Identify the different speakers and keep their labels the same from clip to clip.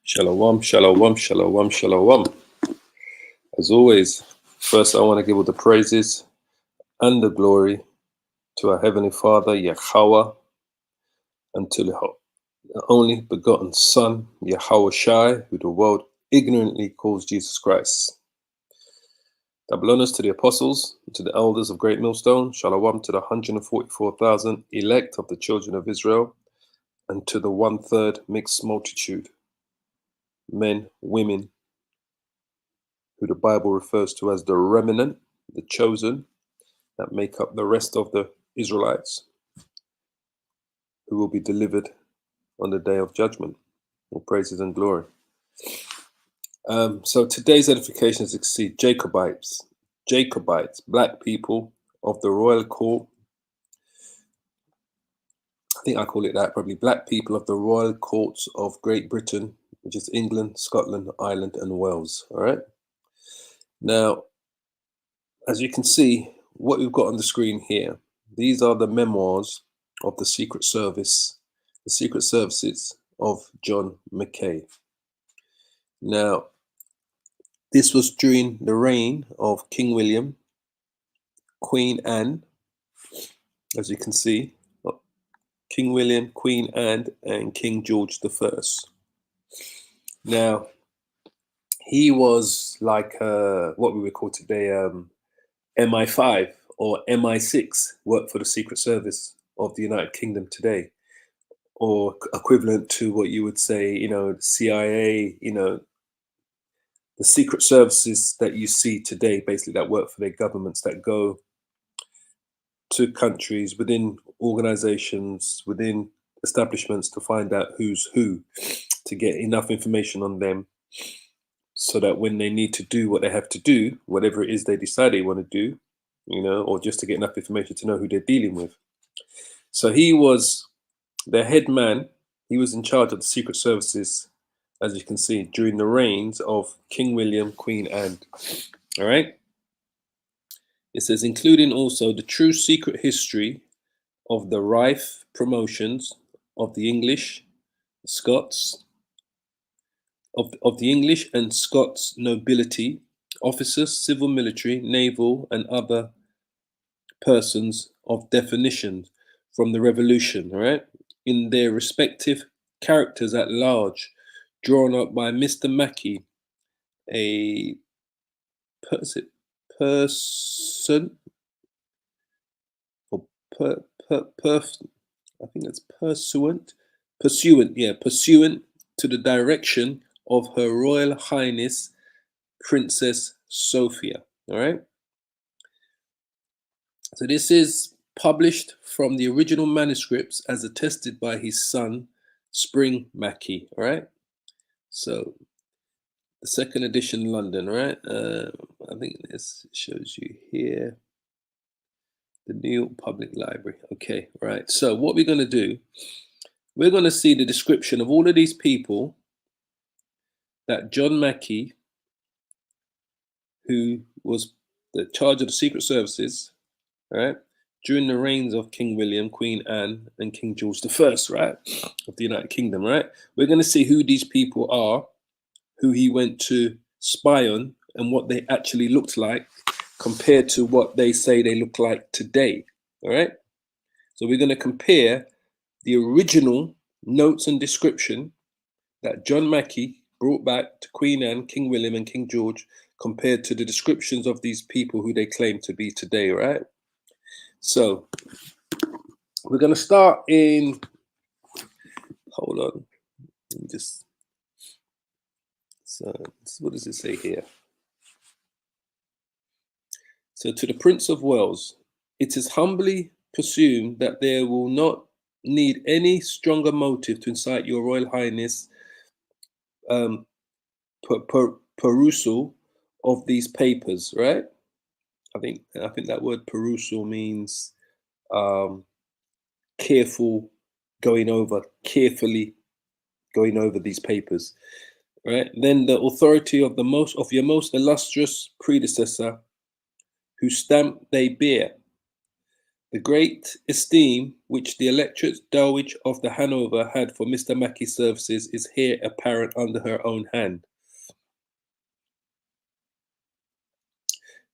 Speaker 1: Shalom, shalom, shalom, shalom. As always, first I want to give all the praises and the glory to our Heavenly Father, Yahweh, and to the only begotten Son, Yahweh Shai, who the world ignorantly calls Jesus Christ. Double honors to the apostles, to the elders of Great Millstone, shalom to the 144,000 elect of the children of Israel, and to the 1/3 mixed multitude, men, women, who the Bible refers to as the remnant, the chosen, that make up the rest of the Israelites, who will be delivered on the day of judgment. All praises and glory. So today's edification is to see Jacobites, black people of the royal court. I think I call it that, probably black people of the royal courts of Great Britain, which is England, Scotland, Ireland, and Wales. All right. Now, as you can see, what we've got on the screen here, these are the memoirs of the Secret Services of John Mackay. Now, this was during the reign of King William, Queen Anne, as you can see, King William, Queen Anne, and King George I. Now, he was like what we would call today MI5 or MI6, worked for the Secret Service of the United Kingdom today, or equivalent to what you would say, the CIA, the secret services that you see today, basically, that work for their governments, that go to countries, within organizations, within establishments, to find out who's who, to get enough information on them so that when they need to do what they have to do, whatever it is they decide they want to do, or just to get enough information to know who they're dealing with. So he was the head man. He was in charge of the secret services, as you can see, during the reigns of King William, Queen Anne. All right. It says, including also the true secret history of the rife promotions of the English, Scots, of the English and Scots nobility, officers, civil, military, naval, and other persons of definition from the Revolution, all right, in their respective characters at large, drawn up by Mr. Macky, a person or I think that's pursuant to the direction of Her Royal Highness Princess Sophia. All right. So this is published from the original manuscripts as attested by his son, Spring Macky. All right. So the second edition, London. All right. I think this shows you here. The New York Public Library. Okay, right. So what we're going to do, we're going to see the description of all of these people that John Macky, who was the charge of the secret services, right, during the reigns of King William, Queen Anne, and King George I, right, of the United Kingdom, right? We're going to see who these people are, who he went to spy on, and what they actually looked like compared to what they say they look like today. All right. So we're going to compare the original notes and description that John Macky brought back to Queen Anne, King William, and King George, compared to the descriptions of these people who they claim to be today. Right. So we're going to start in. Hold on. Let me just. So what does it say here? So to the Prince of Wales, it is humbly presumed that there will not need any stronger motive to incite your Royal Highness perusal of these papers, right? I think that word perusal means carefully going over these papers, right? Then the authority of your most illustrious predecessor, whose stamp they bear, The great esteem which the Electric Dowager of the Hanover had for Mr. Macky's services is here apparent under her own hand.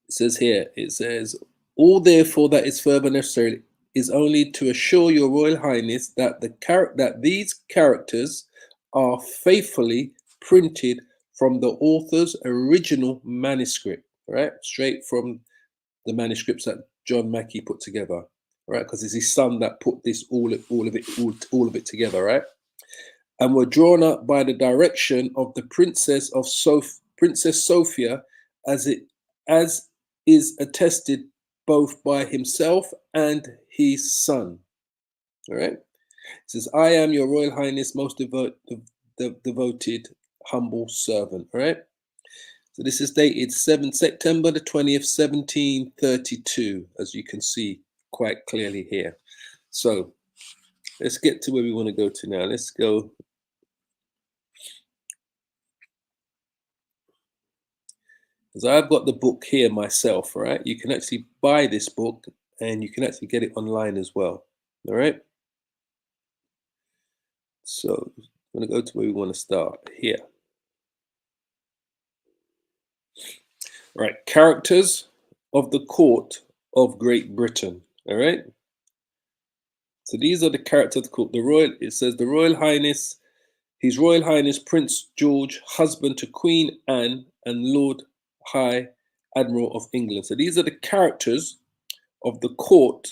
Speaker 1: It says here, it says, all therefore that is further necessary is only to assure your Royal Highness that that these characters are faithfully printed from the author's original manuscript, right? Straight from the manuscripts that John Macky put together, right? Because it's his son that put this all of it together, right? And were drawn up by the direction of the Princess Sophia, as is attested both by himself and his son. All right. It says, I am your Royal Highness most devoted humble servant. All right. So this is dated September the 20th, 1732, as you can see quite clearly here. So let's get to where we want to go to now. Let's go. Because I've got the book here myself, all right? You can actually buy this book and you can actually get it online as well, all right? So I'm going to go to where we want to start here. All right, characters of the court of Great Britain, all right? So these are the characters of the court. It says the Royal Highness, His Royal Highness Prince George, husband to Queen Anne and Lord High Admiral of England. So these are the characters of the court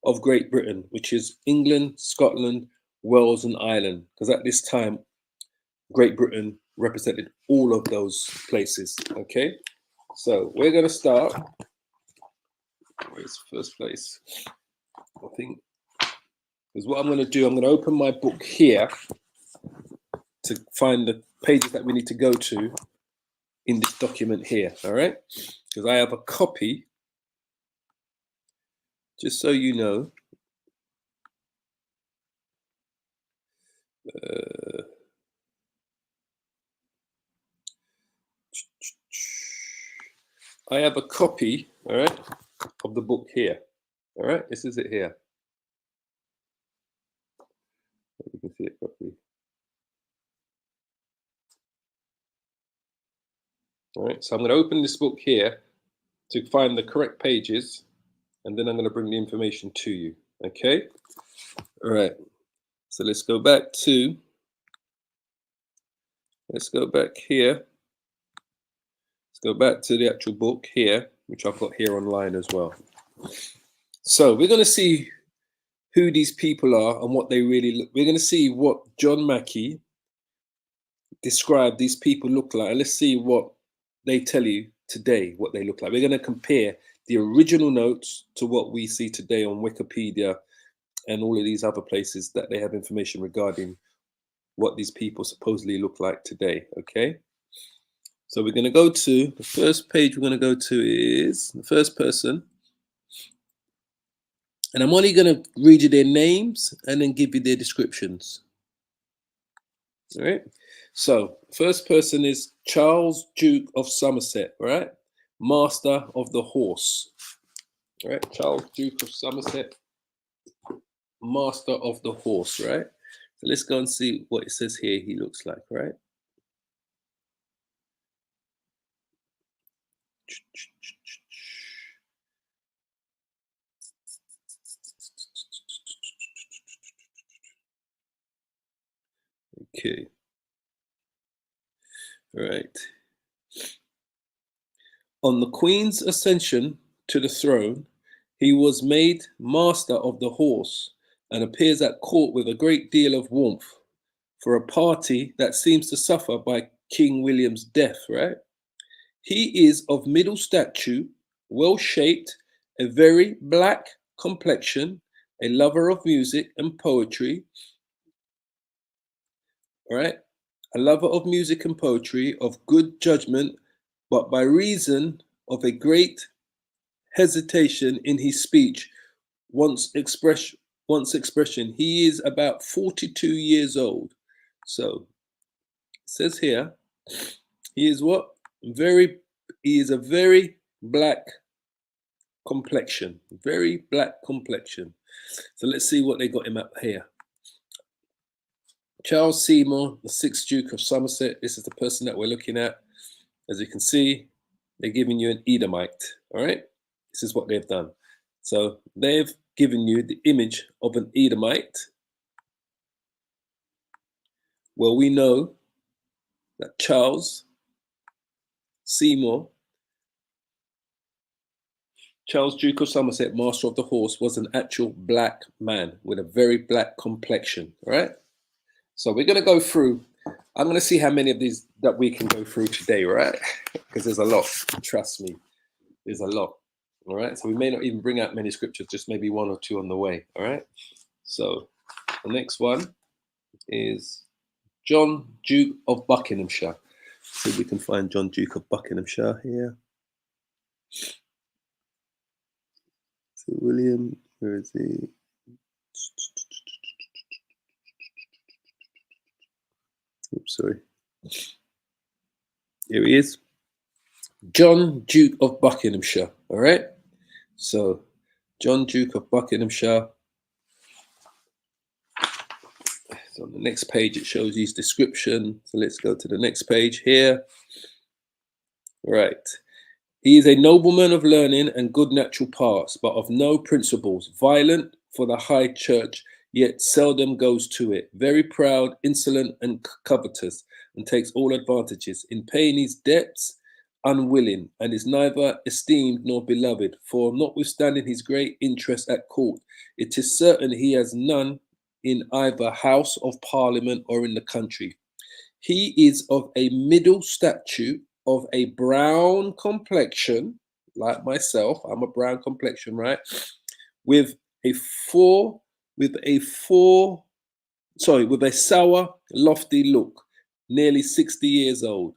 Speaker 1: of Great Britain, which is England, Scotland, Wales, and Ireland. Because at this time, Great Britain represented all of those places. Okay, so we're going to start. Where's the first place? I think, because what I'm going to do, I'm going to open my book here to find the pages that we need to go to in this document here. All right, because I have a copy, just so you know. I have a copy, all right, of the book here. All right, this is it here. You can see it properly. All right, so I'm going to open this book here to find the correct pages, and then I'm going to bring the information to you. Okay. All right. So let's go back here. Let's go back to the actual book here, which I've got here online as well. So we're going to see who these people are and what they really look. We're going to see what John Macky described these people look like. And let's see what they tell you today, what they look like. We're going to compare the original notes to what we see today on Wikipedia and all of these other places that they have information regarding what these people supposedly look like today. Okay. So we're going to go to the first page. We're going to go to is the first person. And I'm only going to read you their names and then give you their descriptions. All right. So first person is Charles, Duke of Somerset, right? Master of the Horse. All right. Charles, Duke of Somerset, Master of the Horse, right? So let's go and see what it says here he looks like, right? Okay. All right. On the Queen's ascension to the throne, he was made Master of the Horse and appears at court with a great deal of warmth for a party that seems to suffer by King William's death, right? He is of middle stature, well shaped, a very black complexion, a lover of music and poetry, right? A lover of music and poetry, of good judgment, but by reason of a great hesitation in his speech, once expression, he is about 42 years old. So it says here, he is what? He is a very black complexion, very black complexion. So let's see what they got him up here. Charles Seymour, the 6th Duke of Somerset. This is the person that we're looking at. As you can see, they're giving you an Edomite. All right, this is what they've done. So they've given you the image of an Edomite. Well, we know that Charles Seymour, Charles Duke of Somerset, Master of the Horse, was an actual black man with a very black complexion. All right. So we're going to go through. I'm going to see how many of these that we can go through today, right? Because there's a lot. Trust me, there's a lot. All right. So we may not even bring out many scriptures, just maybe one or two on the way. All right. So the next one is John, Duke of Buckinghamshire. See if we can find John, Duke of Buckinghamshire here. So William, where is he? Oops, sorry. Here he is. John, Duke of Buckinghamshire. All right. So John, Duke of Buckinghamshire. So on the next page, it shows his description. So let's go to the next page here. Right. He is a nobleman of learning and good natural parts, but of no principles, violent for the high church, yet seldom goes to it, very proud, insolent, and covetous, and takes all advantages. In paying his debts, unwilling, and is neither esteemed nor beloved, for notwithstanding his great interest at court, it is certain he has none in either House of Parliament or in the country. He is of a middle stature, of a brown complexion, like myself. I'm a brown complexion, right? With a sour, lofty look, nearly 60 years old.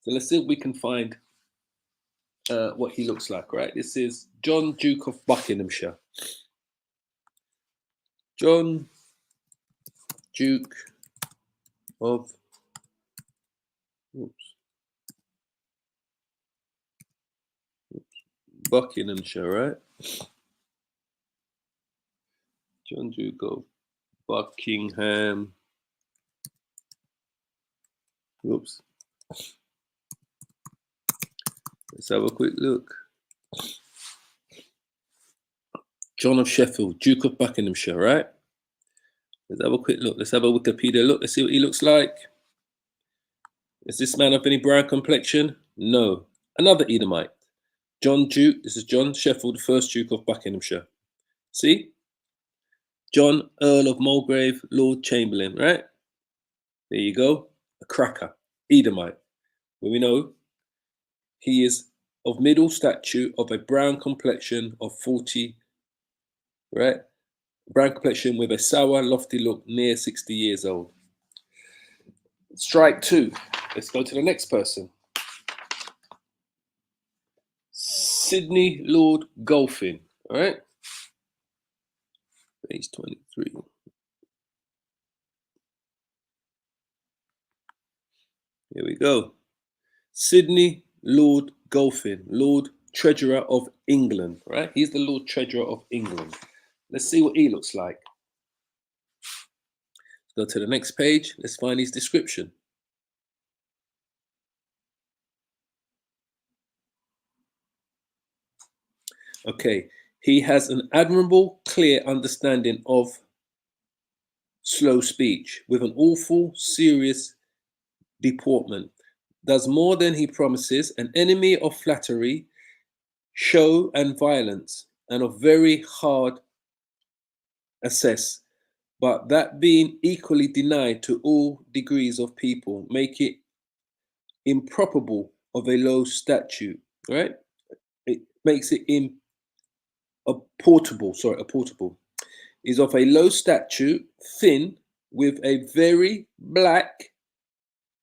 Speaker 1: So let's see if we can find what he looks like, right? This is John, Duke of Buckinghamshire. John, Duke of Buckinghamshire, right? John, Duke of Buckingham. Whoops. Let's have a quick look. John of Sheffield, Duke of Buckinghamshire, right? Let's have a quick look. Let's have a Wikipedia look. Let's see what he looks like. Is this man of any brown complexion? No. Another Edomite. John Duke. This is John Sheffield, the 1st Duke of Buckinghamshire. See? John, Earl of Mulgrave, Lord Chamberlain, right? There you go. A cracker. Edomite. Well, we know he is of middle stature, of a brown complexion of 40, right? Brown complexion with a sour, lofty look, near 60 years old. Strike 2. Let's go to the next person. Sidney Lord Golphin. All right. Page 23. Here we go. Sidney Lord Golphin, Lord Treasurer of England. Right. He's the Lord Treasurer of England. Let's see what he looks like. Go to the next page. Let's find his description. Okay. He has an admirable, clear understanding of slow speech, with an awful, serious deportment. Does more than he promises, an enemy of flattery, show, and violence, and of very hard assess, but that being equally denied to all degrees of people, make it improbable of a low statute, right? It makes it apportable, is of a low statute, thin, with a very black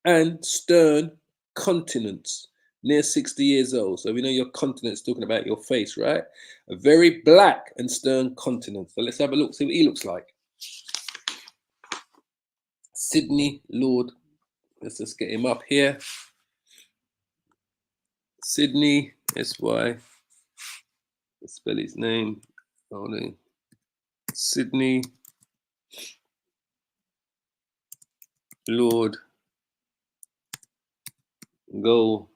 Speaker 1: and stern countenance, near 60 years old. So we know your countenance, talking about your face, right? A very black and stern countenance. So let's have a look, see what he looks like. Sidney Lord, let's just get him up here. Sidney, SY, Let's spell his name. Hold on. Sydney Lord Gold.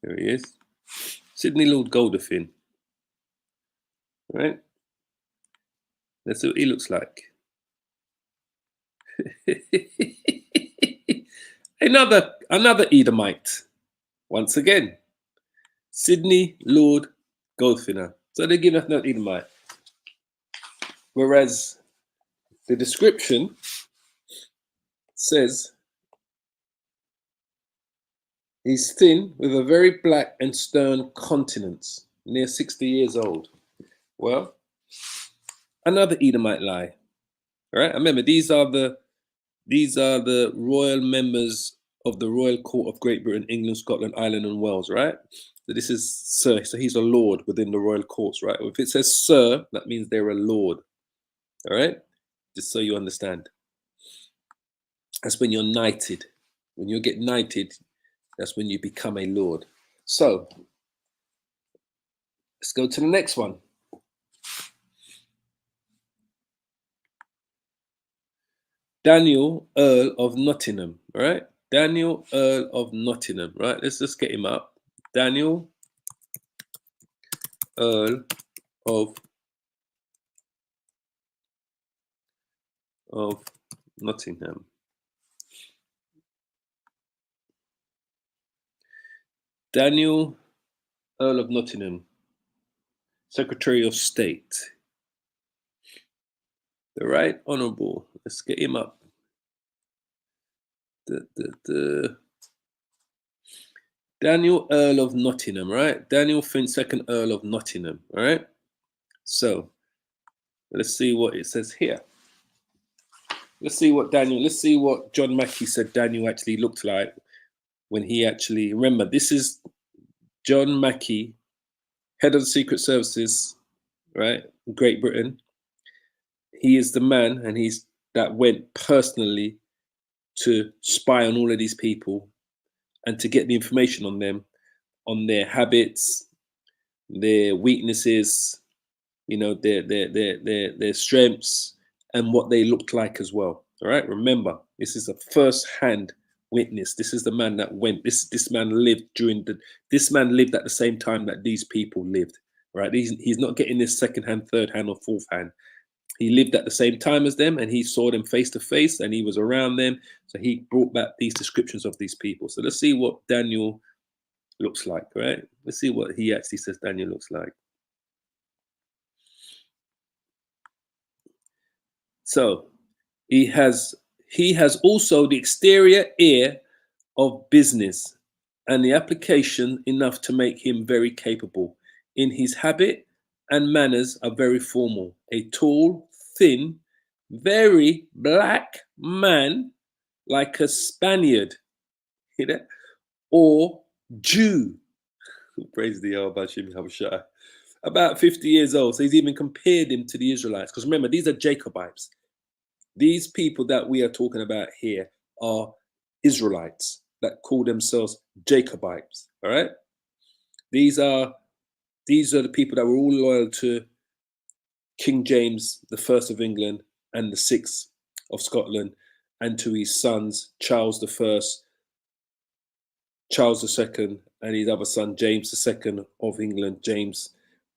Speaker 1: There he is. Sydney Lord Goldafin. Right? That's what he looks like. another Edomite. Once again. Sydney Lord Goldfinner. So they give us no Edomite. Whereas the description says he's thin with a very black and stern countenance, near 60 years old. Well, another Edomite lie. All right. Remember, these are the royal members of the Royal Court of Great Britain, England, Scotland, Ireland, and Wales, right? So this is Sir. So he's a lord within the royal courts, right? If it says Sir, that means they're a lord. All right? Just so you understand. That's when you're knighted. When you get knighted, that's when you become a lord. So let's go to the next one. Daniel, Earl of Nottingham, right? Daniel, Earl of Nottingham, right? Let's just get him up. Daniel, Earl of Nottingham. Daniel, Earl of Nottingham, Secretary of State. The Right Honourable. Let's get him up. Daniel, Earl of Nottingham, right? Daniel Finn, 2nd Earl of Nottingham, all right? So let's see what it says here. Let's see what John Macky said Daniel actually looked like when he actually, remember, this is John Macky, head of the Secret Services, right? Great Britain. He is the man, and he's that went personally to spy on all of these people and to get the information on them, on their habits, their weaknesses, their strengths, and what they looked like as well. All right. Remember, this is a first-hand witness. This is the man that went. This man lived this man lived at the same time that these people lived. Right. He's not getting this second-hand, third-hand, or fourth-hand. He lived at the same time as them, and he saw them face to face, and he was around them. So he brought back these descriptions of these people. So let's see what Daniel looks like. Right. Let's see what he actually says Daniel looks like. So he has also the exterior air of business and the application enough to make him very capable. In his habit and manners are very formal. A tall, thin, very black man, like a Spaniard, or Jew. Praise the Bashim Habashah. About 50 years old. So he's even compared him to the Israelites. Because remember, these are Jacobites. These people that we are talking about here are Israelites that call themselves Jacobites. All right. These are the people that were all loyal to King James I of England and the 6th of Scotland, and to his sons Charles I, Charles II, and his other son James II of England, James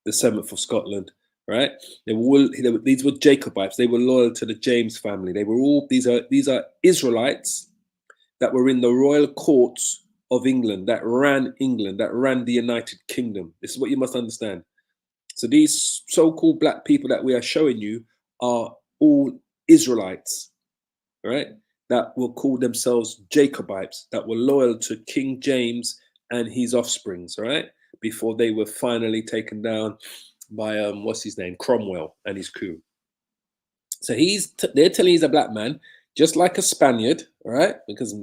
Speaker 1: the 7th of Scotland. Right? These were Jacobites. They were loyal to the James family. They were all these are Israelites that were in the royal courts of England, that ran the United Kingdom. This is what you must understand. So these so-called black people that we are showing you are all Israelites, right? That will call themselves Jacobites, that were loyal to King James and his offsprings, right? Before they were finally taken down by what's his name, Cromwell and his crew. So they're telling he's a black man, just like a Spaniard, right? Because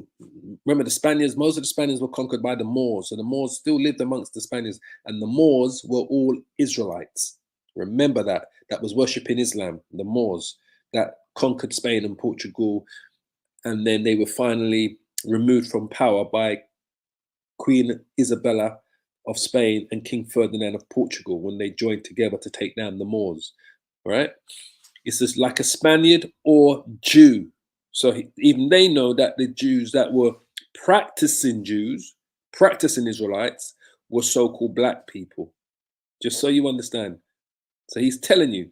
Speaker 1: remember, most of the Spaniards were conquered by the Moors, so the Moors still lived amongst the Spaniards, and the Moors were all Israelites. Remember that was worshipping Islam, the Moors that conquered Spain and Portugal, and then they were finally removed from power by Queen Isabella of Spain and King Ferdinand of Portugal when they joined together to take down the Moors. Right? It's just like a Spaniard or Jew. So even they know that the Jews that were practicing Jews, practicing Israelites, were so-called black people. Just so you understand. So he's telling you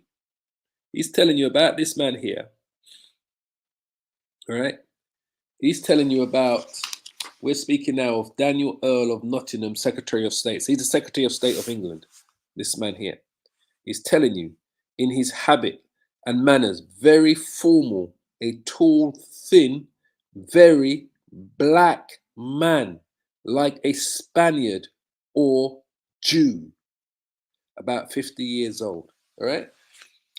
Speaker 1: about this man here. All right? He's telling you about, we're speaking now of Daniel Earl of Nottingham, Secretary of State. So he's the Secretary of State of England, this man here. He's telling you, in his habit and manners, very formal, a tall, thin, very black man, like a Spaniard or Jew, about 50 years old. All right?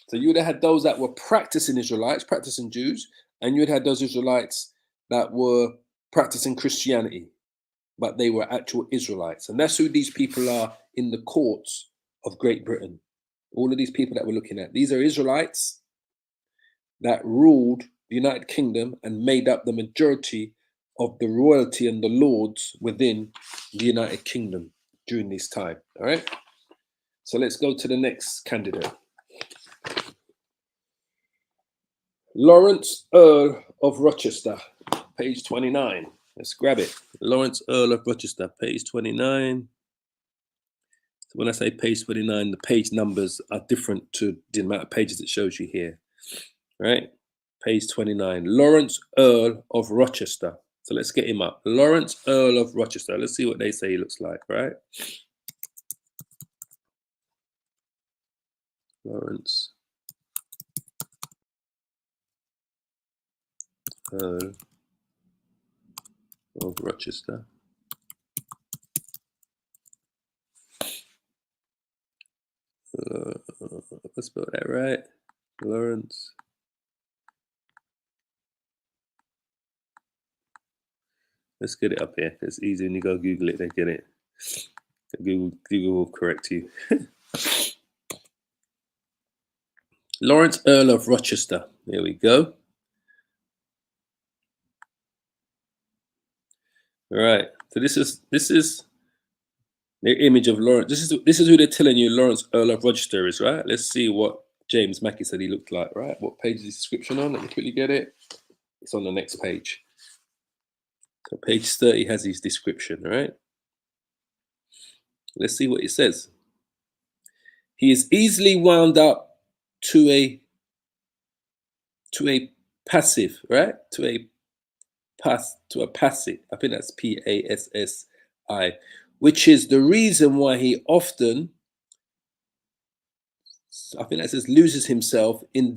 Speaker 1: So you would have had those that were practicing Israelites, practicing Jews, and you would have had those Israelites that were practicing Christianity, but they were actual Israelites. And that's who these people are in the courts of Great Britain. All of these people that we're looking at, these are Israelites that ruled the United Kingdom and made up the majority of the royalty and the lords within the United Kingdom during this time. All right. So let's go to the next candidate. Lawrence Earl of Rochester, page 29. Let's grab it. Lawrence Earl of Rochester, page 29. So when I say page 29, the page numbers are different to the amount of pages it shows you here. Right? Page 29. Lawrence Earl of Rochester. So let's get him up. Lawrence Earl of Rochester. Let's see what they say he looks like, right? Lawrence Earl of Rochester. Let's spell that right. Lawrence. Let's get it up here. It's easy when you go Google it, they get it. Google will correct you. Lawrence Earl of Rochester. There we go. All right. So this is the image of Lawrence. This is who they're telling you Lawrence Earl of Rochester is, right? Let's see what James Macky said he looked like, right? What page is the description on? Let me quickly get it. It's on the next page. So page 30 has his description, right? Let's see what it says. He is easily wound up to a passive, right? To a passive. I think that's PASSI, which is the reason why he often, I think that says, loses himself in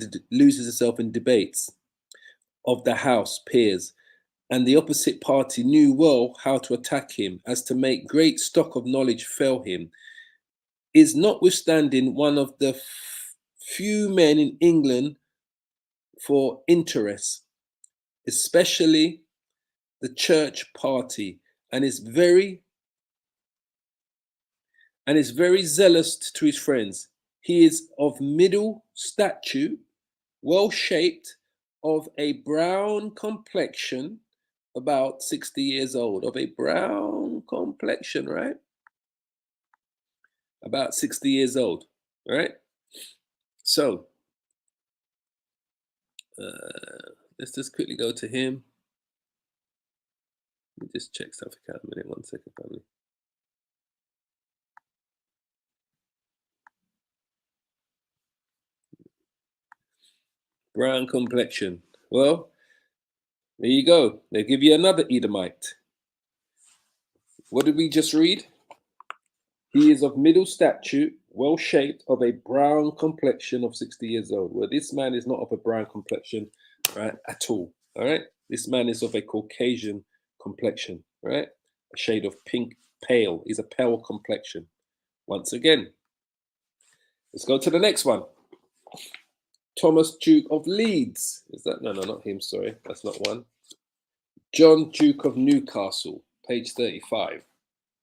Speaker 1: debates of the House peers, and the opposite party knew well how to attack him, as to make great stock of knowledge fail him, is notwithstanding one of the few men in England for interest, especially the church party, and is very zealous to his friends. He is of middle stature, well shaped, of a brown complexion, about 60 years old. Of a brown complexion, right? About 60 years old, right? So let's just quickly go to him. Let me just check something out a minute. 1 second, family. Brown complexion. Well, there you go. They give you another Edomite. What did we just read? He is of middle stature, well shaped, of a brown complexion, of 60 years old. Well, this man is not of a brown complexion, right, at all. All right. This man is of a Caucasian complexion, right? A shade of pink, pale. He's a pale complexion. Once again, let's go to the next one. Thomas Duke of Leeds. Is that? No, not him. Sorry, that's not one. John Duke of Newcastle, page 35.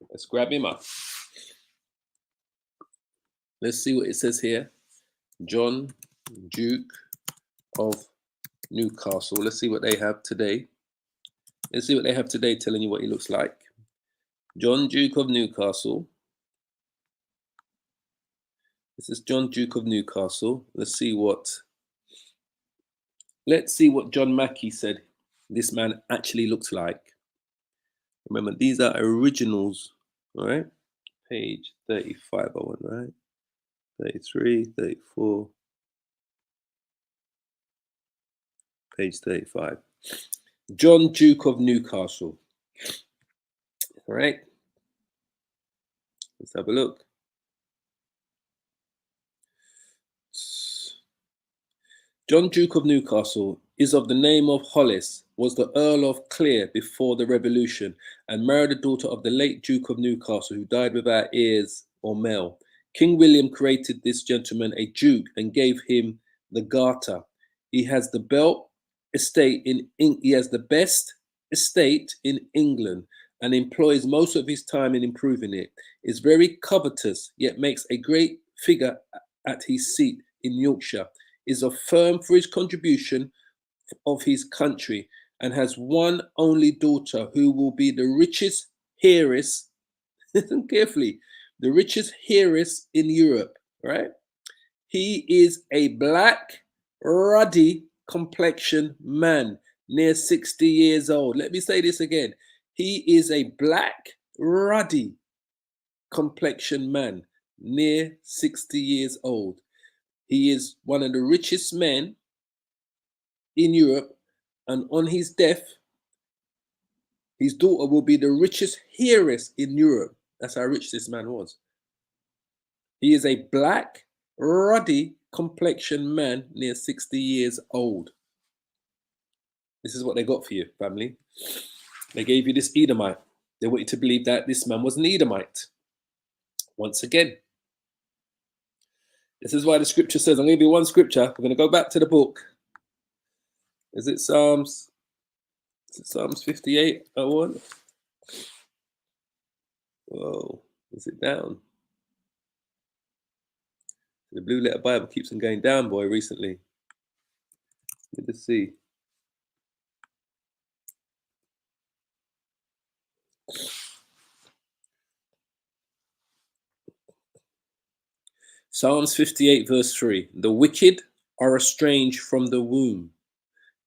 Speaker 1: Let's grab him up. Let's see what it says here. John Duke of Newcastle. Let's see what they have today. Let's see what they have today telling you what he looks like. John Duke of Newcastle. This is John, Duke of Newcastle. Let's see what John Macky said this man actually looks like. Remember, these are originals, all right? Page 35, I want, right? 33, 34, page 35. John, Duke of Newcastle. All right, let's have a look. John, Duke of Newcastle, is of the name of Hollis, was the Earl of Clear before the Revolution, and married a daughter of the late Duke of Newcastle, who died without heirs or male. King William created this gentleman a duke and gave him the garter. He has the he has the best estate in England and employs most of his time in improving it. Is very covetous, yet makes a great figure at his seat in Yorkshire. Is of firm for his contribution of his country, and has one only daughter who will be the richest heiress, listen carefully, the richest heiress in Europe, right? He is a black, ruddy complexion man, near 60 years old. Let me say this again. He is a black, ruddy complexion man, near 60 years old. He is one of the richest men in Europe, and on his death, his daughter will be the richest heiress in Europe. That's how rich this man was. He is a black, ruddy complexion man near 60 years old. This is what they got for you, family. They gave you this Edomite. They want you to believe that this man was an Edomite. Once again, this is why the scripture says, I'm going to give you one scripture. We're going to go back to the book. Is it Psalms 58? I want. Whoa, is it down? The Blue Letter Bible keeps on going down, boy, recently. Let's see. Psalms 58, verse 3. The wicked are estranged from the womb.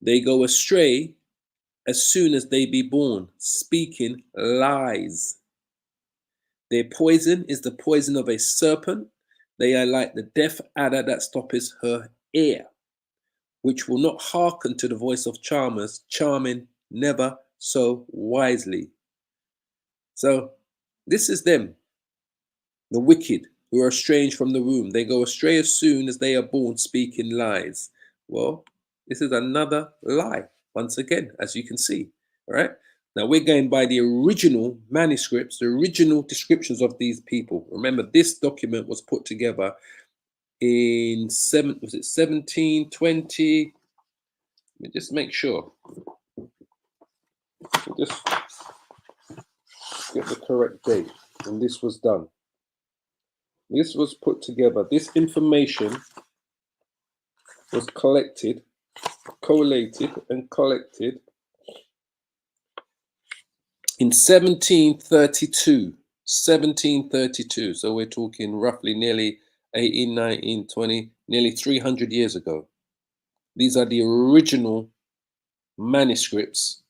Speaker 1: They go astray as soon as they be born, speaking lies. Their poison is the poison of a serpent. They are like the deaf adder that stoppeth her ear, which will not hearken to the voice of charmers, charming never so wisely. So this is them, the wicked, who are estranged from the womb. They go astray as soon as they are born, speaking lies. Well, this is another lie, once again, as you can see. All right. Now we're going by the original manuscripts, the original descriptions of these people. Remember, this document was put together in 1720? Let me just make sure. Just get the correct date when this was done. This was put together. This information was collated and collected in 1732. 1732. So we're talking roughly nearly 18, 19, 20, nearly 300 years ago. These are the original manuscripts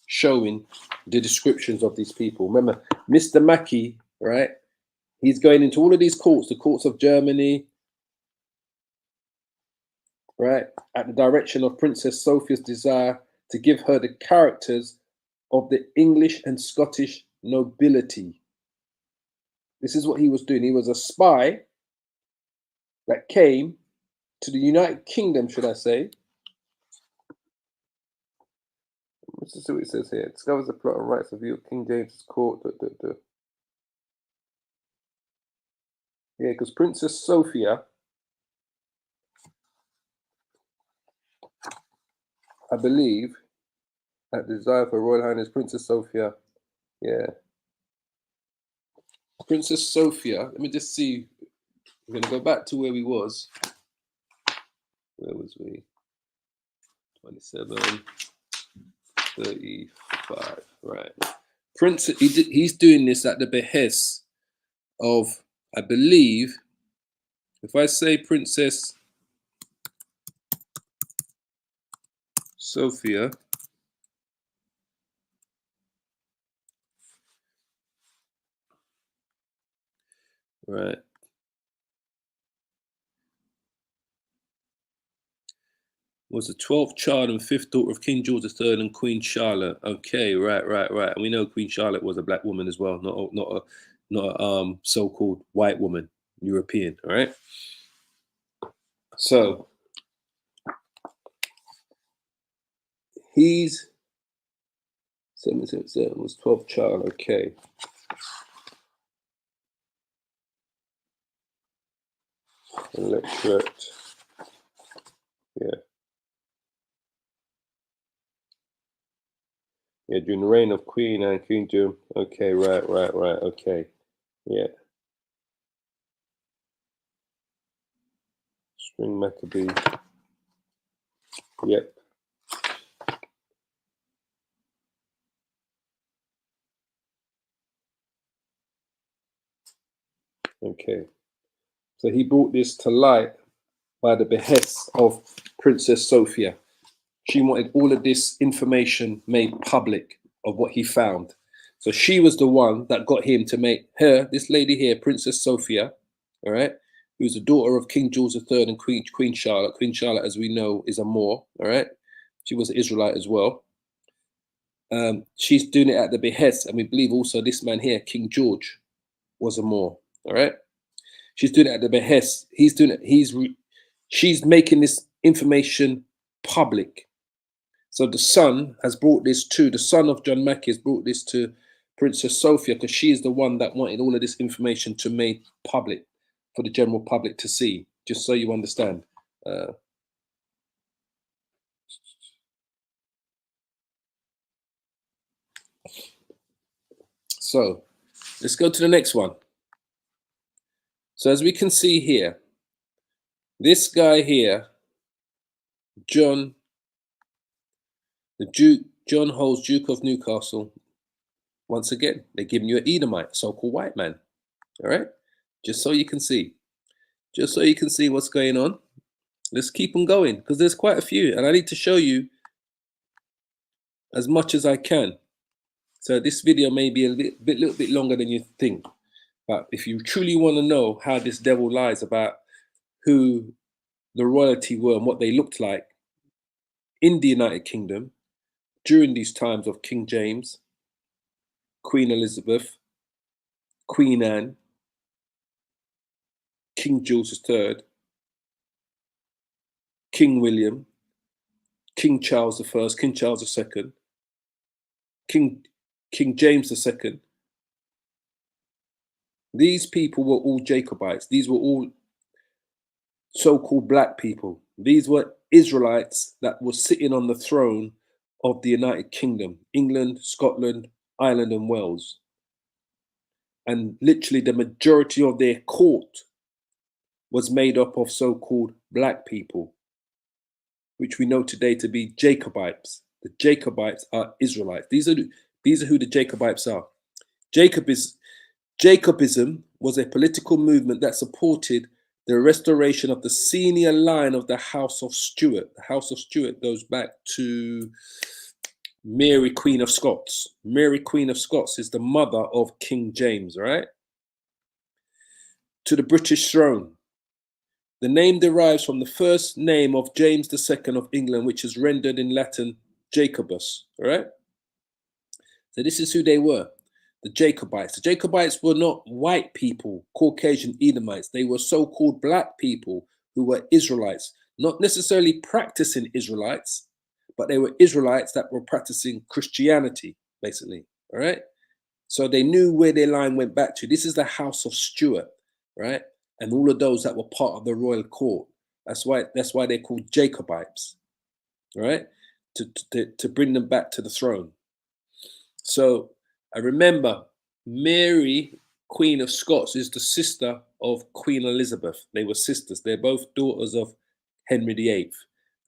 Speaker 1: showing the descriptions of these people. Remember, Mr. Macky, right? He's going into all of these courts, the courts of Germany, right? At the direction of Princess Sophia's desire to give her the characters of the English and Scottish nobility. This is what he was doing. He was a spy that came to the United Kingdom, should I say. Let's just see what it says here. Discovers the plot and rights of view of King James's court. Yeah, because Princess Sophia, I believe, at the desire for Royal Highness Princess Sophia. Yeah. Princess Sophia, let me just see. We're going to go back to where we was. Where was we? 27, 35, right. He's doing this at the behest of, I believe, If I say Princess Sophia, right, was the 12th child and 5th daughter of King George III and Queen Charlotte. Okay, right, right, right. And we know Queen Charlotte was a black woman as well, not a so-called white woman, European. All right. So he's 777 was 12th child. Okay. Electorate. Yeah. Yeah, during the reign of Queen and King Jim. Okay, right, right, right. Okay. Yeah. Spring Maccabee. Yep. Okay. So he brought this to light by the behest of Princess Sophia. She wanted all of this information made public of what he found. So she was the one that got him to make her, this lady here, Princess Sophia, all right, who's the daughter of King George III and Queen Charlotte. Queen Charlotte, as we know, is a Moor, all right? She was an Israelite as well. She's doing it at the behest, and we believe also this man here, King George, was a Moor, all right? She's doing it at the behest. He's doing it. She's making this information public. So the son has brought this to, the son of John Macky has brought this to Princess Sophia because she is the one that wanted all of this information to made public for the general public to see, just so you understand. So let's go to the next one. So as we can see here, this guy here, John, the Duke, John Holmes, Duke of Newcastle, once again, they're giving you an Edomite, so-called white man, all right? Just so you can see. Just so you can see what's going on. Let's keep on going because there's quite a few and I need to show you as much as I can. So this video may be a little bit longer than you think. But if you truly want to know how this devil lies about who the royalty were and what they looked like in the United Kingdom during these times of King James, Queen Elizabeth, Queen Anne, King George III, King William, King Charles I, King Charles II, King James II. These people were all Jacobites. These were all so-called black people. These were Israelites that were sitting on the throne of the United Kingdom, England, Scotland, Ireland, and Wales. And literally the majority of their court was made up of so-called black people, which we know today to be Jacobites. The Jacobites are Israelites. These are who the Jacobites are. Jacobism was a political movement that supported the restoration of the senior line of the House of Stuart. The House of Stuart goes back to Mary, Queen of Scots. Mary, Queen of Scots is the mother of King James, right? To the British throne. The name derives from the first name of James II of England, which is rendered in Latin Jacobus, all right? So this is who they were, the Jacobites. The Jacobites were not white people, Caucasian Edomites. They were so-called black people who were Israelites, not necessarily practicing Israelites, but they were Israelites that were practicing Christianity, basically, all right? So they knew where their line went back to. This is the House of Stuart, right? And all of those that were part of the royal court. That's why they're called Jacobites, right? To bring them back to the throne. So I remember Mary, Queen of Scots, is the sister of Queen Elizabeth. They were sisters. They're both daughters of Henry VIII.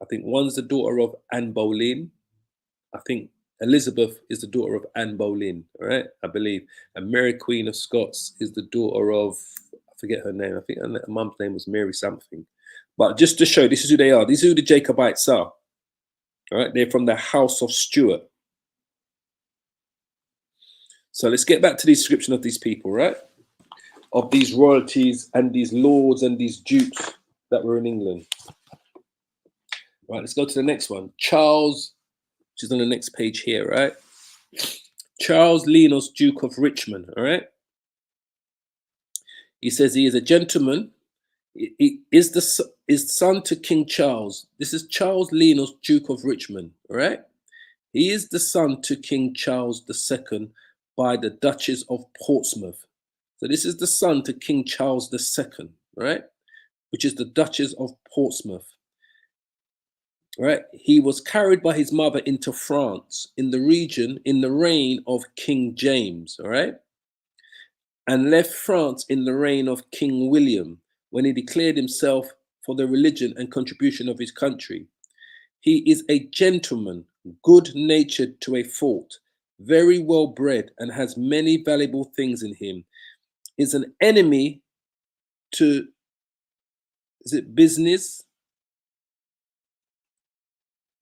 Speaker 1: I think one's the daughter of Anne Boleyn. I think Elizabeth is the daughter of Anne Boleyn, all right, I believe. And Mary, Queen of Scots, is the daughter of, I forget her name. I think her mum's name was Mary something. But just to show, this is who they are. These are who the Jacobites are. All right, they're from the house of Stuart. So let's get back to the description of these people, right? Of these royalties and these lords and these dukes that were in England. Right, let's go to the next one. Charles, which is on the next page here, right? Charles Linus, Duke of Richmond, all right? He says he is a gentleman. He is son to King Charles. This is Charles Linus, Duke of Richmond, all right? He is the son to King Charles II by the Duchess of Portsmouth. So this is the son to King Charles II, right? Which is the Duchess of Portsmouth. Right? He was carried by his mother into France in the region in the reign of King James, all right? And left France in the reign of King William when he declared himself for the religion and contribution of his country. He is a gentleman, good-natured to a fault, very well bred, and has many valuable things in him. Is an enemy to, is it business?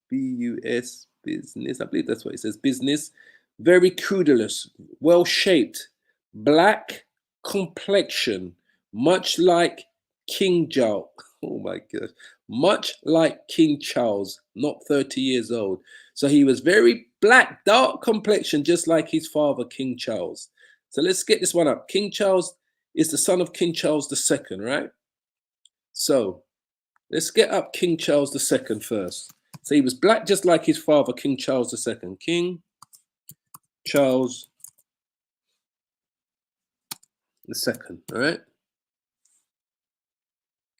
Speaker 1: B-U-S, business. I believe that's what it says. Business. Very credulous, well shaped, black complexion, much like King Charles. Oh my gosh. Much like King Charles, not 30 years old. So he was very black, dark complexion, just like his father, King Charles. So let's get this one up. King Charles is the son of King Charles II, right? So let's get up King Charles II first. So he was black just like his father, King Charles II. King Charles II, all right?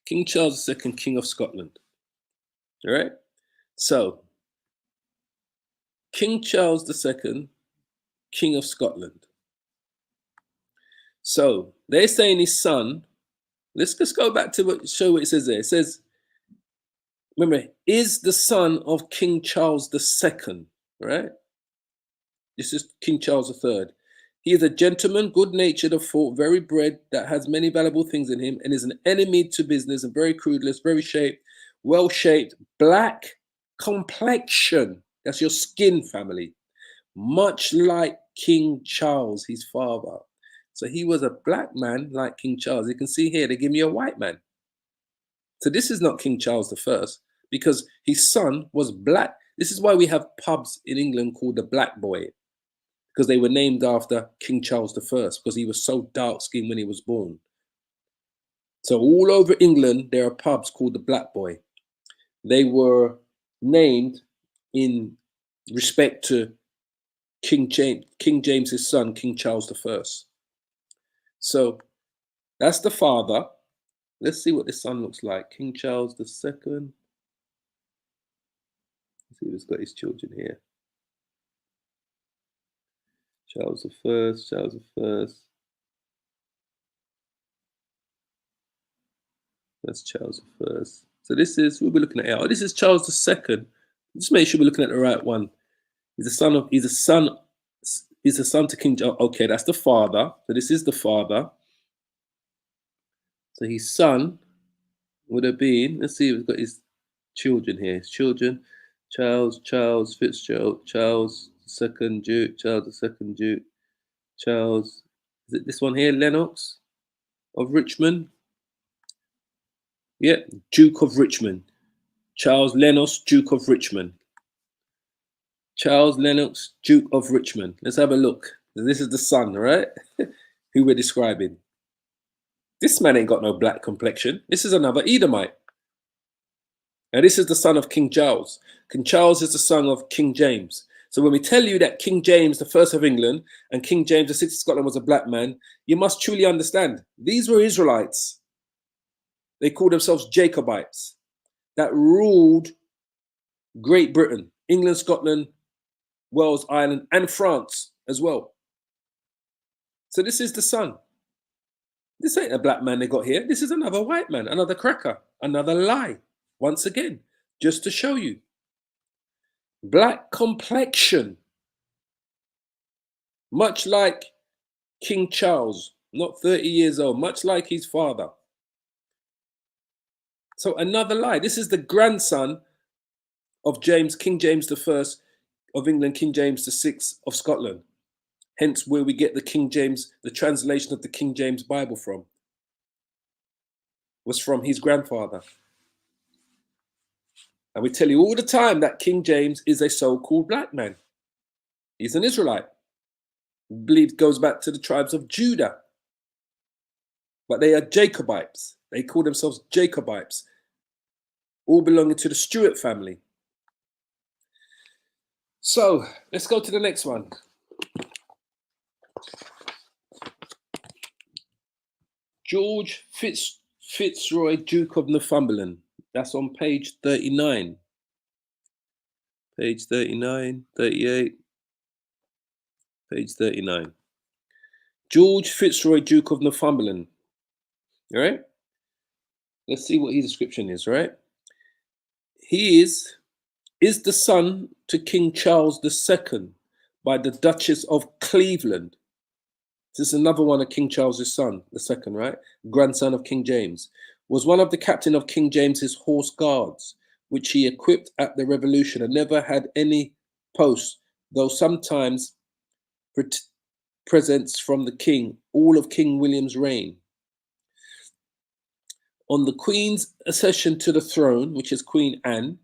Speaker 1: King Charles II, King of Scotland, all right? So King Charles II, King of Scotland. So they're saying his son, let's just go back to show what it says there. It says, remember, is the son of King Charles II, right? This is King Charles III. He is a gentleman, good-natured of thought, very bred, that has many valuable things in him, and is an enemy to business, and very credulous, very shaped, well-shaped, black complexion. That's your skin, family. Much like King Charles, his father. So he was a black man like King Charles. You can see here, they give me a white man. So this is not King Charles I, because his son was black. This is why we have pubs in England called the Black Boy, because they were named after King Charles I, because he was so dark-skinned when he was born. So all over England, there are pubs called the Black Boy. They were named in respect to King James's son, King Charles I. So that's the father. Let's see what the son looks like. King Charles II. Let's see who's got his children here. Charles I, Charles I. That's Charles I. So this is, we'll be looking at here. Oh, this is Charles II. Just make sure we're looking at the right one. He's a son to King Charles. Okay, that's the father. So this is the father. So his son would have been, let's see, we've got his children here. His children, Charles Fitzgerald, Charles II Duke, Charles II Duke, Charles, is it this one here, Lennox of Richmond? Yeah, Duke of Richmond. Charles Lennox, Duke of Richmond. Charles Lennox, Duke of Richmond. Let's have a look. This is the son, right? Who we're describing. This man ain't got no black complexion. This is another Edomite. Now, this is the son of King Charles. King Charles is the son of King James. So when we tell you that King James, the first of England, and King James, the sixth of Scotland, was a black man, you must truly understand. These were Israelites. They called themselves Jacobites that ruled Great Britain, England, Scotland, Wales, Ireland, and France as well. So this is the son. This ain't a black man they got here. This is another white man, another cracker, another lie. Once again, just to show you. Black complexion. Much like King Charles, not 30 years old, much like his father. So another lie. This is the grandson of James, King James the First of England, King James the Sixth of Scotland. Hence where we get the King James, the translation of the King James Bible from, was from his grandfather. And we tell you all the time that King James is a so-called black man. He's an Israelite. Believed goes back to the tribes of Judah. But they are Jacobites. They call themselves Jacobites, all belonging to the Stuart family. So let's go to the next one. George Fitzroy, Duke of Northumberland. That's on page 39. Page 39, 38, page 39. George Fitzroy, Duke of Northumberland. All right? Let's see what his description is, right? He is the son to King Charles II by the Duchess of Cleveland. This is another one of King Charles's son, the second, right? Grandson of King James. Was one of the captain of King James's horse guards, which he equipped at the Revolution, and never had any post, though sometimes presents from the king, all of King William's reign. On the Queen's accession to the throne, which is Queen Anne,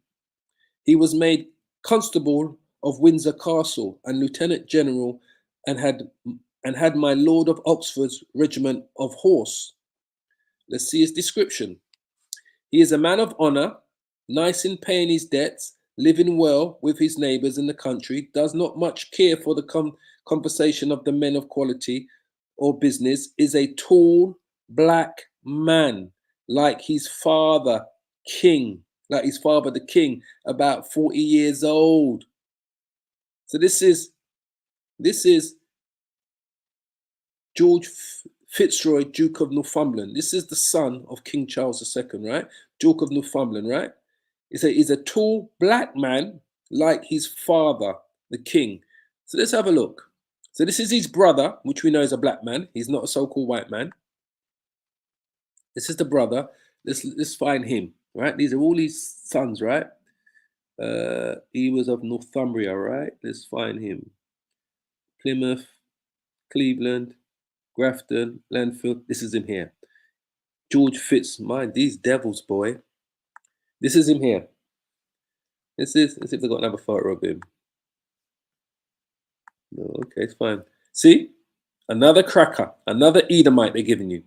Speaker 1: he was made constable of Windsor Castle and lieutenant general, and had my Lord of Oxford's regiment of horse. Let's see his description. He is a man of honour, nice in paying his debts, living well with his neighbours in the country, does not much care for the conversation of the men of quality or business, is a tall, black man, like his father, the king, about 40 years old. So this is George Fitzroy, Duke of Northumberland. This is the son of King Charles II, right? Duke of Northumberland, right? He's a tall black man like his father, the king. So let's have a look. So this is his brother, which we know is a black man. He's not a so-called white man. This is the brother. Let's find him, right? These are all his sons, right? He was of Northumbria, right? Let's find him. Plymouth, Cleveland, Grafton, Lanfield. This is him here. George mind these devils, boy. This is him here. Let's see if they've got another photo of him. No, okay, it's fine. See? Another cracker, another Edomite they're giving you.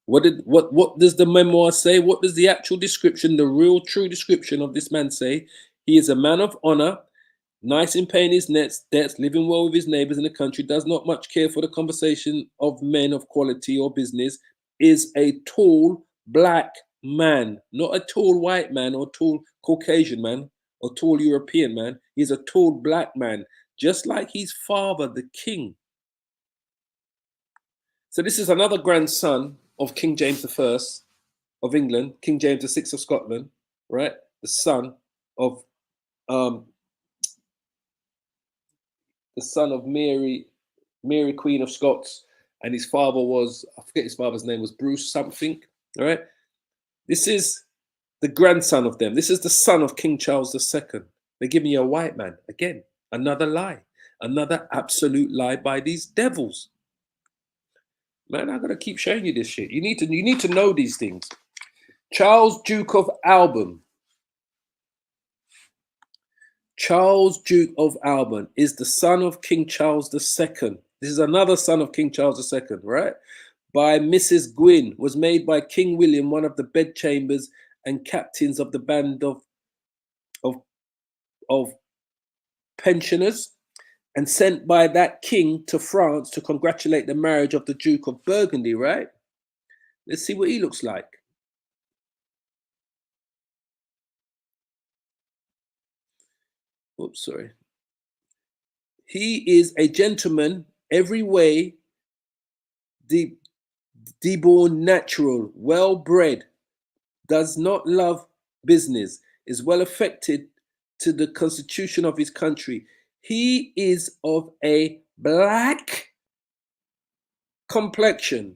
Speaker 1: What does the memoir say? What does the actual description, the real true description of this man say? He is a man of honor, nice in paying his debts, living well with his neighbors in the country, does not much care for the conversation of men of quality or business, is a tall black man, not a tall white man or tall Caucasian man or tall European man. He's a tall black man, just like his father, the king. So this is another grandson of King James I of England, King James VI of Scotland, right? The son of Mary Queen of Scots, and his father was, I forget his father's name, was Bruce something. All right. This is the grandson of them. This is the son of King Charles II. They're giving you a white man. Again, another lie. Another absolute lie by these devils. Man, I'm gonna keep showing you this shit. You need to know these things. Charles, Duke of Alban. Charles, Duke of Alban, is the son of King Charles II. This is another son of King Charles II, right? By Mrs. Gwynn, was made by King William one of the bedchambers and captains of the band of pensioners, and sent by that king to France to congratulate the marriage of the Duke of Burgundy, right? Let's see what he looks like. Oops, sorry. He is a gentleman, every way, deborn natural, well bred, does not love business, is well affected to the constitution of his country. He is of a black complexion,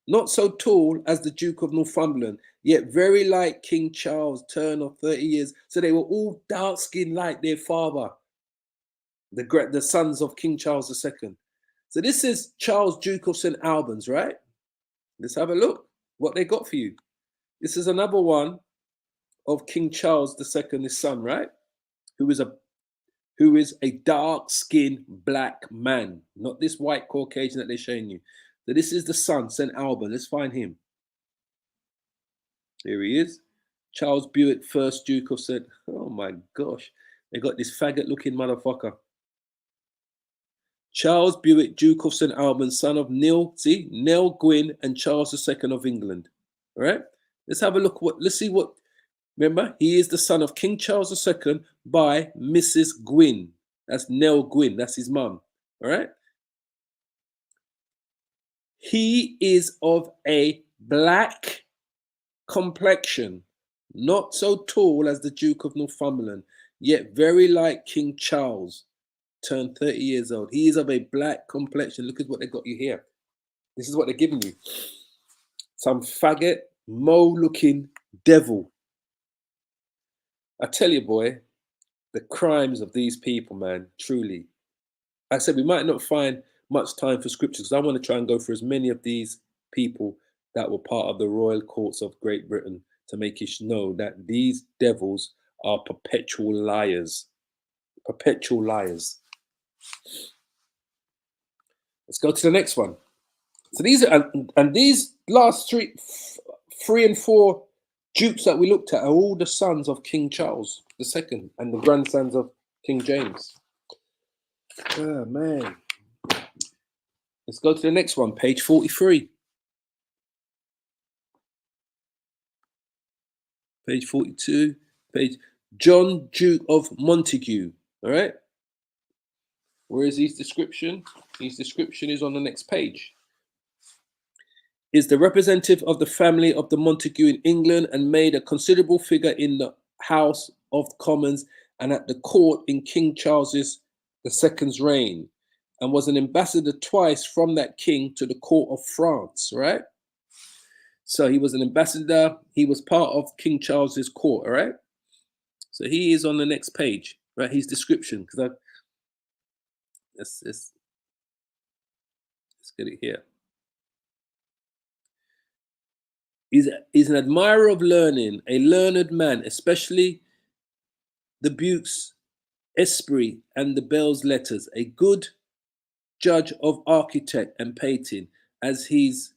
Speaker 1: not so tall as the Duke of Northumberland, yet very like King Charles, turn of 30 years. So they were all dark skinned like their father, the sons of King Charles II. So this is Charles, Duke of St. Albans, right? Let's have a look what they got for you. This is another one of King Charles II, his son, right? Who is a dark-skinned black man, not this white Caucasian that they're showing you. So this is the son, St. Alban. Let's find him. Here he is. Charles Buick, first Duke of St. Oh my gosh. They got this faggot-looking motherfucker. Charles Buick, Duke of St. Albans, son of Neil Gwynn and Charles II of England. All right? Let's have a look. Let's see what. Remember, he is the son of King Charles II by Mrs. Gwynn. That's Nell Gwynn. That's his mum. All right? He is of a black complexion, not so tall as the Duke of Northumberland, yet very like King Charles, turned 30 years old. He is of a black complexion. Look at what they got you here. This is what they're giving you. Some faggot, mole-looking devil. I tell you, boy, the crimes of these people, man, truly. I said we might not find much time for scriptures because I want to try and go for as many of these people that were part of the royal courts of Great Britain to make you know that these devils are perpetual liars. Perpetual liars. Let's go to the next one. So these are, and these last three and four dukes that we looked at are all the sons of King Charles II and the grandsons of King James. Oh man. Let's go to the next one, page 43. Page 42, page John, Duke of Montague. All right. Where is his description? His description is on the next page. Is the representative of the family of the Montague in England and made a considerable figure in the House of Commons and at the court in King Charles II's reign, and was an ambassador twice from that king to the court of France, right? So he was an ambassador. He was part of King Charles's court, all right? So he is on the next page, right? His description, because let's get it here. He's an admirer of learning, a learned man, especially the Buke's esprit and the Bell's letters, a good judge of architect and painting, as his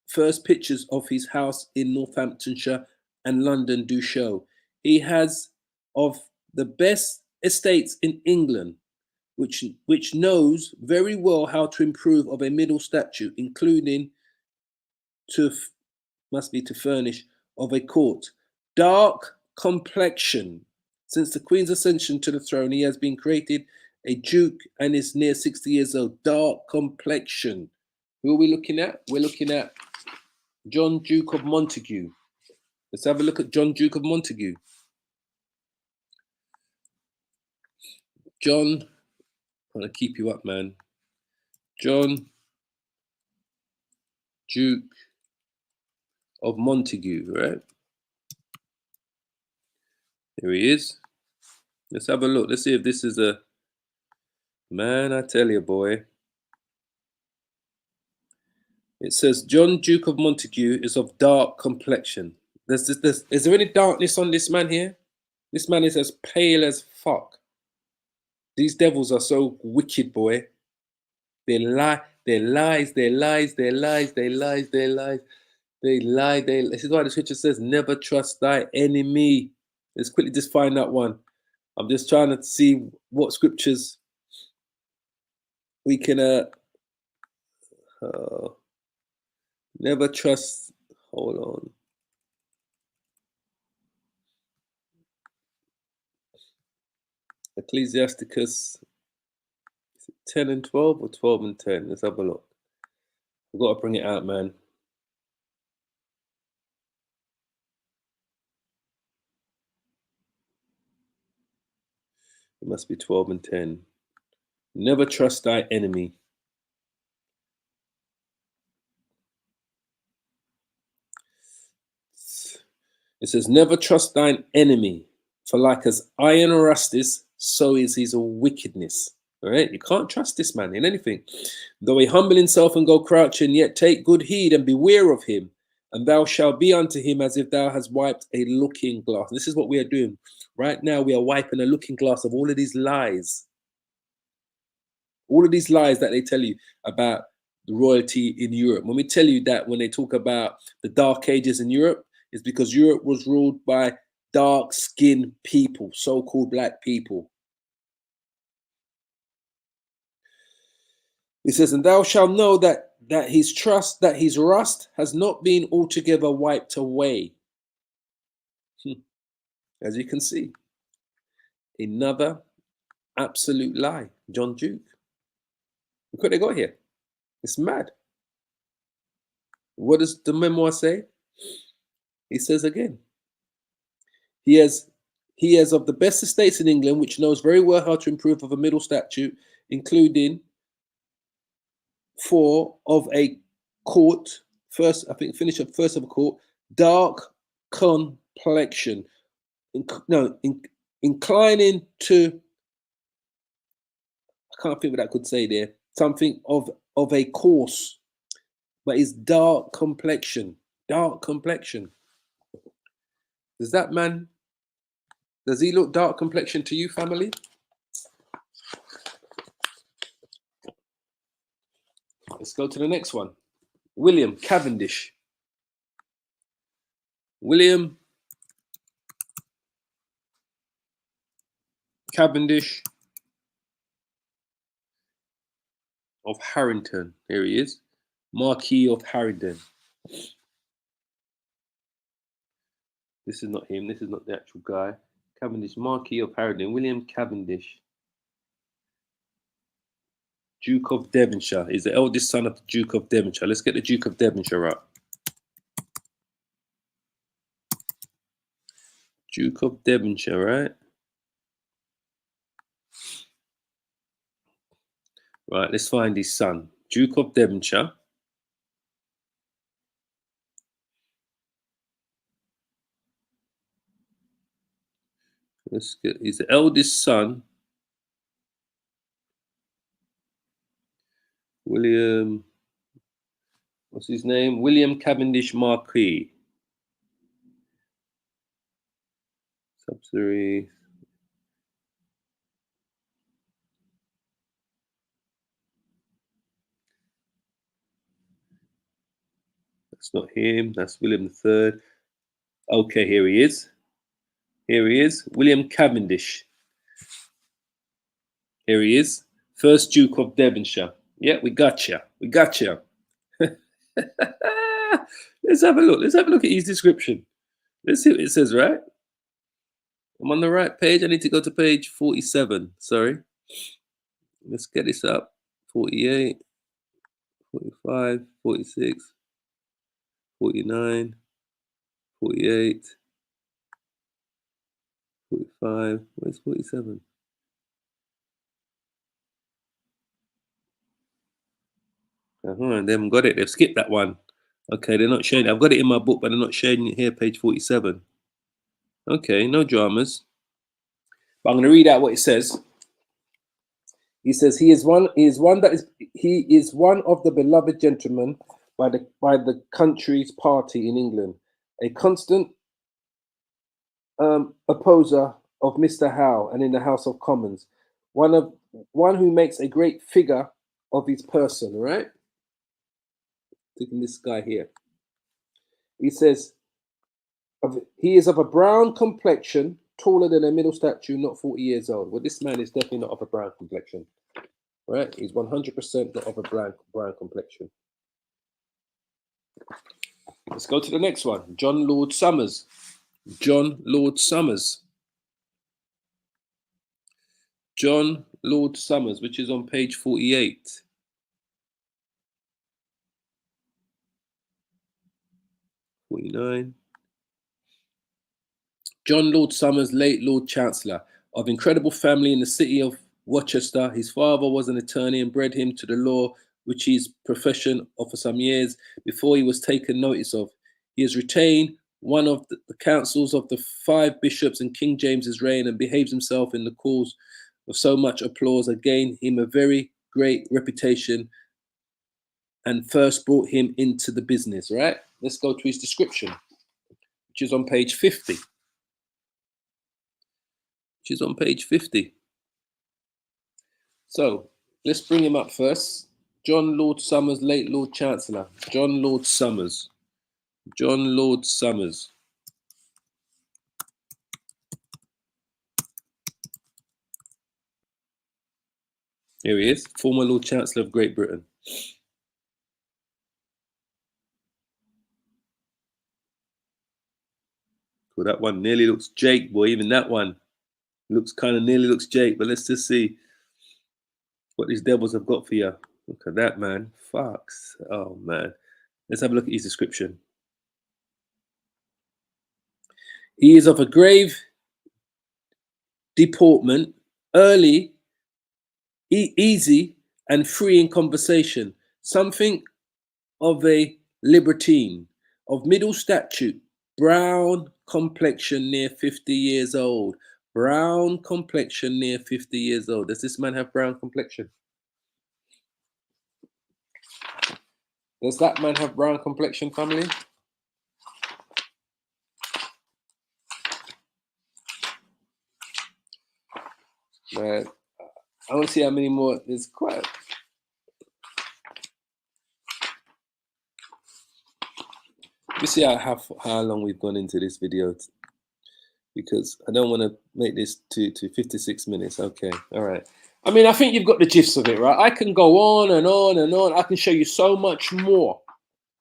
Speaker 1: first pictures of his house in Northamptonshire and London do show. He has of the best estates in England, which knows very well how to improve of a middle stature, including to furnish of a court. Dark complexion. Since the Queen's ascension to the throne, he has been created a duke and is near 60 years old. Dark complexion. Who are we looking at? We're looking at John, Duke of Montague. Let's have a look at John, Duke of Montague. John, I'm going to keep you up, man. John, Duke of Montague, right? Here he is. Let's have a look. Let's see if this is a man. I tell you, boy. It says John, Duke of Montague, is of dark complexion. Is there any darkness on this man here? This man is as pale as fuck. These devils are so wicked, boy. They lie. They lies. They lies. They lies. They lies. They lies. They lie. This is why the scripture says, "Never trust thy enemy." Let's quickly just find that one. I'm just trying to see what scriptures we can never trust. Hold on. Ecclesiasticus 10 and 12 or 12 and 10. Let's have a look. We've got to bring it out, man. It must be 12 and 10. Never trust thy enemy. It says, never trust thine enemy, for like as iron rusteth, so is his wickedness. All right, you can't trust this man in anything. Though he humble himself and go crouching, yet take good heed and beware of him, and thou shalt be unto him as if thou hast wiped a looking glass. This is what we are doing right now. We are wiping a looking glass of all of these lies. All of these lies that they tell you about the royalty in Europe. When we tell you that, when they talk about the Dark Ages in Europe, it's because Europe was ruled by dark-skinned people, so-called black people. It says, and thou shalt know that his rust has not been altogether wiped away. As you can see, another absolute lie. John Duke. Look what they got here. It's mad. What does the memoir say? He says again, he has of the best estates in England, which knows very well how to improve of a middle statute, including 4 of a court, first, I think, finish up first of a court, dark complexion, inclining to, I can't think what that could say there, something of a course, but it's dark complexion. Dark complexion. Does that man, does he look dark complexion to you, family? Let's go to the next one. William Cavendish. William Cavendish of Harrington. Here he is. Marquis of Harrington. This is not him. This is not the actual guy. Cavendish, Marquis of Harrington. William Cavendish, Duke of Devonshire. He's the eldest son of the Duke of Devonshire. Let's get the Duke of Devonshire up. Duke of Devonshire, right? Right, let's find his son. Duke of Devonshire. Let's get, he's the eldest son. William, what's his name? William Cavendish Marquis. Subsidiary. That's not him. That's William III. Okay, here he is. Here he is. William Cavendish. Here he is. First Duke of Devonshire. Yeah, we got you. We got you. Let's have a look. Let's have a look at his description. Let's see what it says, right? I'm on the right page. I need to go to page 47. Sorry. Let's get this up. 48, 45, 46, 49, 48, 45. Where's 47? They haven't got it. They've skipped that one. Okay, they're not showing it. I've got it in my book, but they're not showing it here, page 47. Okay, no dramas. But I'm going to read out what it says. He says he is one of the beloved gentlemen by the country's party in England, a constant opposer of Mr. Howe and in the House of Commons, one who makes a great figure of his person, right? Taking this guy here. He says he is of a brown complexion, taller than a middle statue, not 40 years old. Well, this man is definitely not of a brown complexion, right? He's 100% not of a brown complexion. Let's go to the next one. John Lord Somers. John Lord Somers. John Lord Somers, which is on page 48. John Lord Somers, late Lord Chancellor, of incredible family in the city of Worcester. His father was an attorney and bred him to the law, which his profession of for some years before he was taken notice of. He has retained one of the councils of the 5 bishops in King James's reign, and behaves himself in the cause of so much applause, again him a very great reputation, and first brought him into the business. Right? Let's go to his description, which is on page 50. So let's bring him up first. John Lord Somers, late Lord Chancellor. John Lord Somers. John Lord Somers. Here he is, former Lord Chancellor of Great Britain. Well, that one nearly looks Jake, boy. Even that one looks kind of nearly looks Jake. But let's just see what these devils have got for you. Look at that, man. Fucks. Oh, man. Let's have a look at his description. He is of a grave deportment, early, easy, and free in conversation. Something of a libertine, of middle stature, brown complexion, near 50 years old. Brown complexion, near 50 years old. Does this man have brown complexion? Does that man have brown complexion, family? Man, I want to see how many more. There's quite. You see how long we've gone into this video, because I don't want to make this to 56 minutes. Okay, all right. I mean, I think you've got the gist of it, right? I can go on and on and on. I can show you so much more.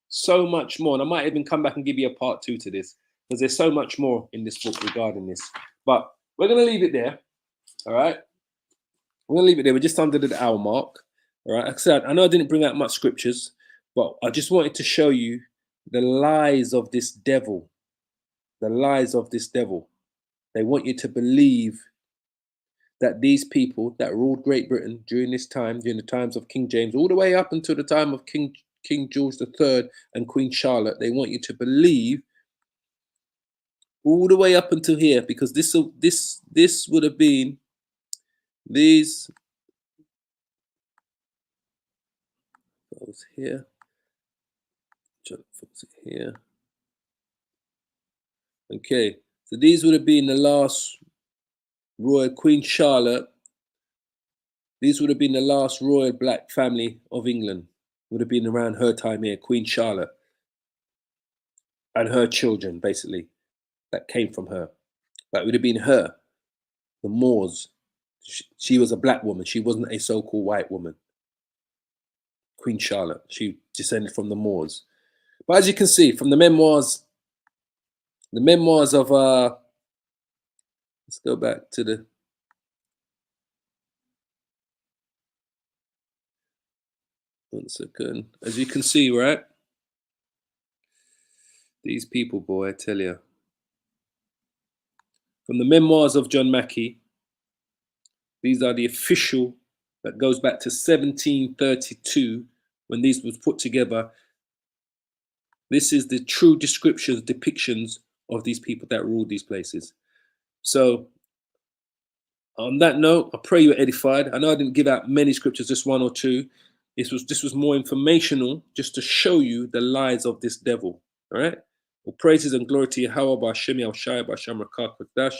Speaker 1: So much more. And I might even come back and give you a part 2 to this, because there's so much more in this book regarding this. But we're going to leave it there. All right. We're going to leave it there. We're just under the hour mark. All right. Like I said, I know I didn't bring out much scriptures, but I just wanted to show you the lies of this devil. The lies of this devil. They want you to believe that these people that ruled Great Britain during this time, during the times of King James, all the way up until the time of King George III and Queen Charlotte, they want you to believe all the way up until here, because this would have been these here, here. Okay, so these would have been the last royal Queen Charlotte. These would have been the last royal black family of England. Would have been around her time here, Queen Charlotte, and her children, basically, that came from her. That would have been her, the Moors. She was a black woman. She wasn't a so-called white woman. Queen Charlotte. She descended from the Moors. But as you can see from the memoirs of let's go back to the one second. As you can see, right? These people, boy, I tell you. From the memoirs of John Macky, these are the official, that goes back to 1732 when these was put together. This is the true descriptions, depictions of these people that ruled these places. So on that note, I pray you were edified. I know I didn't give out many scriptures, just 1 or 2. This was more informational, just to show you the lies of this devil. All right. Well, praises and glory to Yahweh, B'Hashem Yahushai, B'Hashem Rakah Kodash.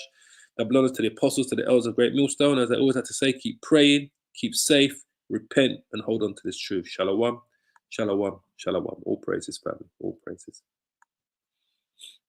Speaker 1: The blood to the apostles, to the elders of Great Millstone. As I always have to say, keep praying, keep safe, repent, and hold on to this truth. Shalom, shalom, shalom. All praises, family. All praises.